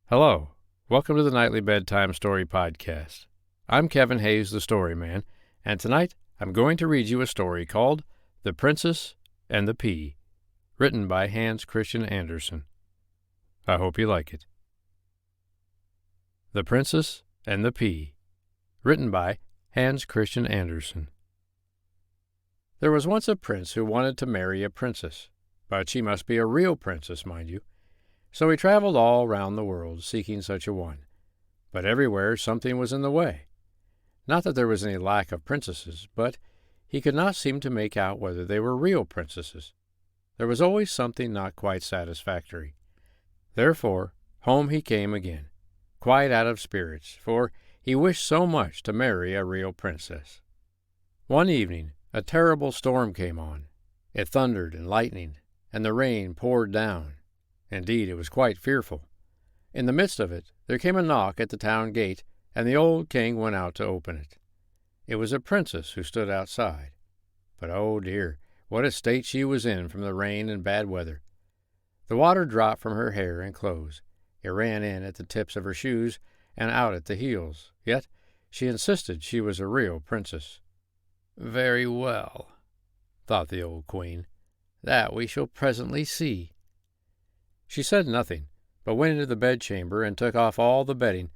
Hello, welcome to the Nightly Bedtime Story Podcast. I'm Kevin Hayes, the Story Man, and tonight I'm going to read you a story called The Princess and the Pea, written by Hans Christian Andersen. I hope you like it. The Princess and the Pea, written by Hans Christian Andersen. There was once a prince who wanted to marry a princess, but she must be a real princess, mind you. So he traveled all round the world seeking such a one, but everywhere something was in the way. Not that there was any lack of princesses, but he could not seem to make out whether they were real princesses. There was always something not quite satisfactory. Therefore, home he came again, quite out of spirits, for he wished so much to marry a real princess. One evening a terrible storm came on. It thundered and lightened, and the rain poured down. Indeed, it was quite fearful. In the midst of it, there came a knock at the town gate, and the old king went out to open it. It was a princess who stood outside. But oh dear, what a state she was in from the rain and bad weather. The water dropped from her hair and clothes. It ran in at the tips of her shoes and out at the heels. Yet she insisted she was a real princess. "Very well," thought the old queen. "That we shall presently see." She said nothing, but went into the bedchamber and took off all the bedding,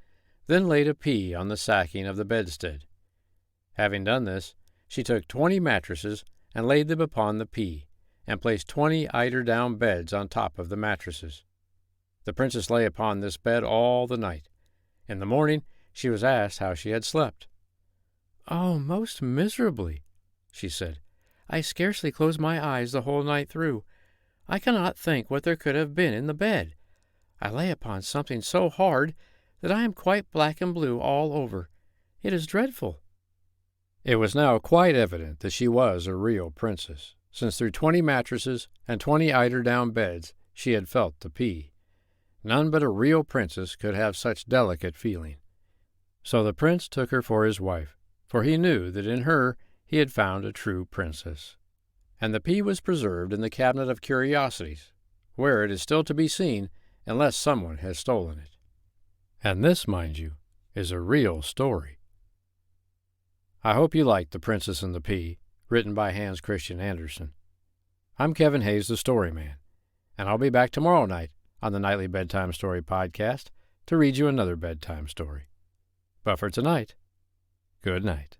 then laid a pea on the sacking of the bedstead. Having done this, she took 20 mattresses and laid them upon the pea, and placed 20 eider-down beds on top of the mattresses. The princess lay upon this bed all the night. In the morning she was asked how she had slept. "Oh, most miserably," she said. "I scarcely closed my eyes the whole night through. I cannot think what there could have been in the bed. I lay upon something so hard that I am quite black and blue all over. It is dreadful." It was now quite evident that she was a real princess, since through 20 mattresses and 20 eider-down beds she had felt the pea. None but a real princess could have such delicate feeling. So the prince took her for his wife, for he knew that in her he had found a true princess. And the pea was preserved in the cabinet of curiosities, where it is still to be seen unless someone has stolen it. And this, mind you, is a real story. I hope you liked The Princess and the Pea, written by Hans Christian Andersen. I'm Kevin Hayes, the Story Man, and I'll be back tomorrow night on the Nightly Bedtime Story Podcast to read you another bedtime story. But for tonight, good night.